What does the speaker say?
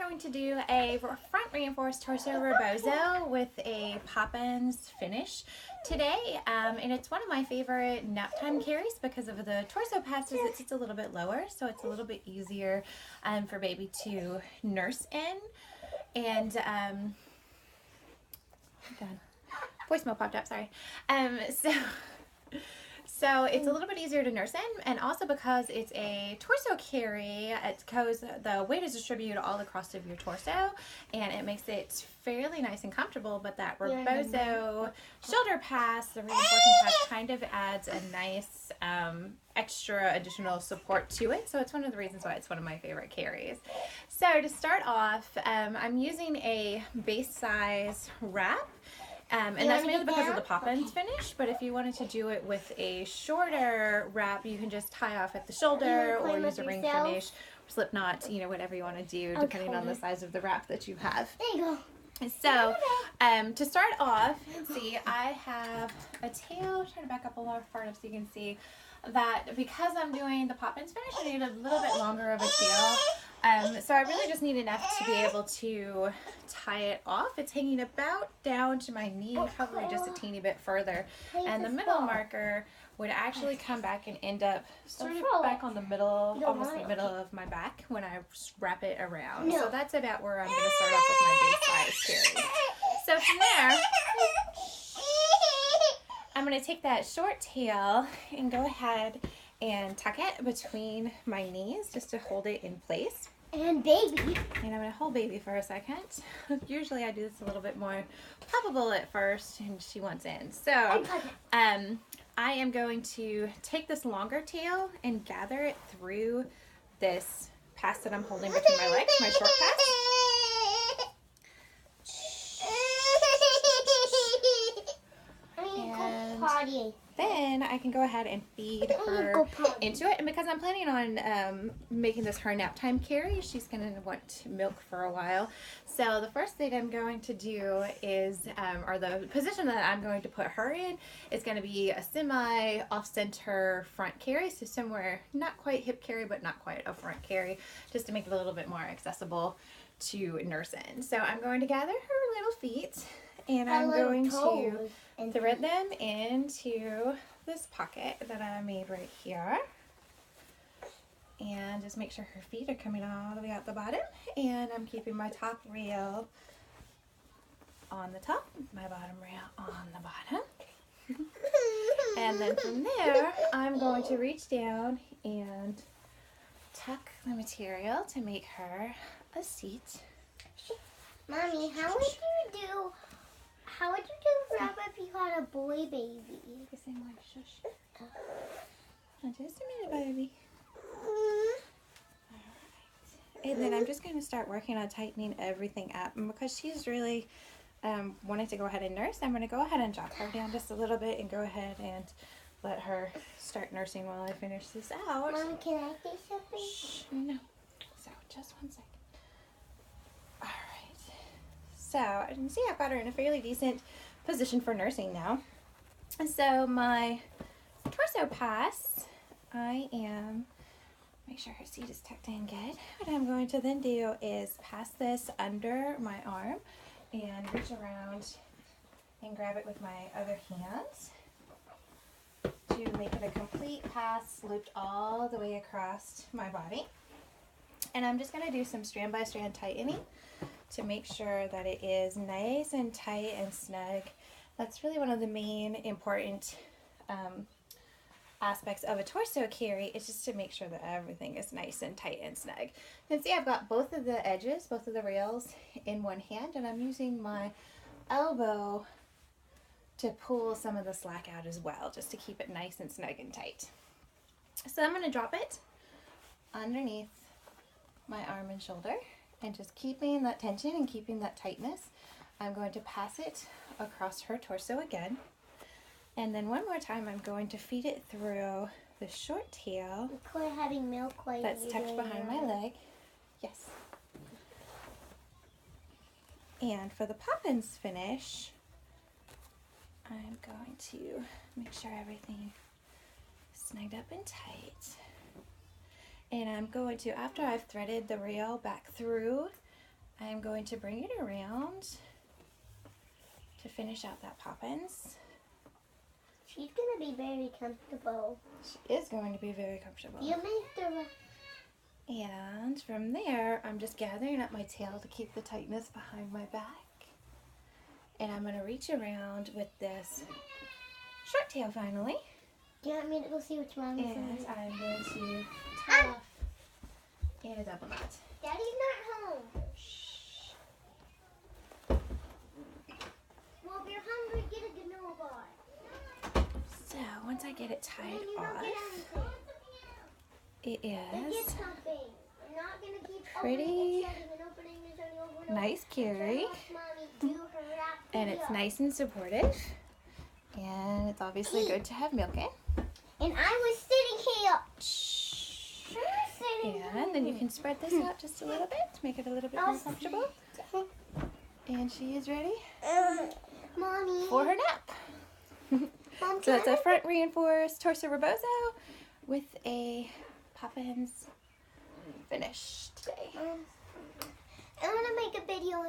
going to do a front reinforced Torso Rebozo with a Poppins finish today, and it's one of my favorite nap time carries because of the torso passes. It sits a little bit lower, so it's a little bit easier for baby to nurse in. And done. Voicemail popped up. Sorry. So it's a little bit easier to nurse in, and also because it's a torso carry, the weight is distributed all across of your torso, and it makes it fairly nice and comfortable. But that Rebozo shoulder pass, the reinforcing pass, kind of adds a nice extra additional support to it. So it's one of the reasons why it's one of my favorite carries. So to start off, I'm using a base size wrap. And that's mainly because of the Poppins finish, but if you wanted to do it with a shorter wrap, you can just tie off at the shoulder or use a ring finish, slip knot, you know, whatever you want to do, depending on the size of the wrap that you have. There you go. So, to start off, let's see, I have a tail. I'm trying to back up a little far enough so you can see that because I'm doing the Poppins finish, I need a little bit longer of a tail. So I really just need enough to be able to tie it off. It's hanging about down to my knee, probably just a teeny bit further. And the middle marker would actually come back and end up sort of back on the middle, almost the middle of my back when I wrap it around. So that's about where I'm going to start off with my base size carry. So from there, I'm going to take that short tail and go ahead and tuck it between my knees just to hold it in place. And baby. And I'm going to hold baby for a second. Usually I do this a little bit more poppable at first, and she wants in. So I am going to take this longer tail and gather it through this pass that I'm holding between my legs, my short pass. Potty. Then I can go ahead and feed her into it. And because I'm planning on making this her nap time carry, she's going to want milk for a while. So the first thing I'm going to do is, or the position that I'm going to put her in is going to be a semi off-center front carry. So somewhere not quite hip carry, but not quite a front carry, just to make it a little bit more accessible to nurse in. So I'm going to gather her little feet, and I'm going to thread them into this pocket that I made right here. And just make sure her feet are coming all the way out the bottom. And I'm keeping my top rail on the top, my bottom rail on the bottom. And then from there, I'm going to reach down and tuck the material to make her a seat. Mommy, how would you do wrap if you had a boy baby? The same way, shush. Just a minute, baby. Alright. And then I'm just going to start working on tightening everything up. And because she's really wanting to go ahead and nurse, I'm going to go ahead and drop her down just a little bit and go ahead and let her start nursing while I finish this out. Mommy, can I say something? Shh, no. So, just one second. Alright. So, as you can see, I've got her in a fairly decent position for nursing now. And so my torso pass, make sure her seat is tucked in good. What I'm going to then do is pass this under my arm and reach around and grab it with my other hand to make it a complete pass looped all the way across my body. And I'm just going to do some strand by strand tightening to make sure that it is nice and tight and snug. That's really one of the main important aspects of a torso carry, is just to make sure that everything is nice and tight and snug. You can see I've got both of the edges, both of the rails in one hand, and I'm using my elbow to pull some of the slack out as well, just to keep it nice and snug and tight. So I'm going to drop it underneath my arm and shoulder, and just keeping that tension and keeping that tightness, I'm going to pass it across her torso again. And then one more time, I'm going to feed it through the short tail Having milk that's tucked behind my leg. Yes. And for the Poppins finish, I'm going to make sure everything is snugged up and tight. And I'm going to, after I've threaded the rail back through I'm going to bring it around to finish out that Poppins. She's going to be very comfortable. She is going to be very comfortable. You make the... And from there, I'm just gathering up my tail to keep the tightness behind my back. And I'm going to reach around with this short tail finally. Do you want me to go see what's wrong with And me? I'm going to tie off in a double knot. Daddy's not home. Shh. Well, if you're hungry, get a granola bar. So once I get it And tied then you don't off, get anything. it Then get is something. I'm not going to keep pretty opening and shutting and opening and shutting over and over. nice carry. Watch Mommy do her rap And it's video. nice and supportive. And it's obviously good to have milk in. And I was sitting here. Shh. I was sitting And then you can spread this out just a little bit to make it a little bit more comfortable. And she is ready Mommy. for her nap. Mom, So can it's I a front reinforced Torso Rebozo with a Poppins finish today. I want to make a video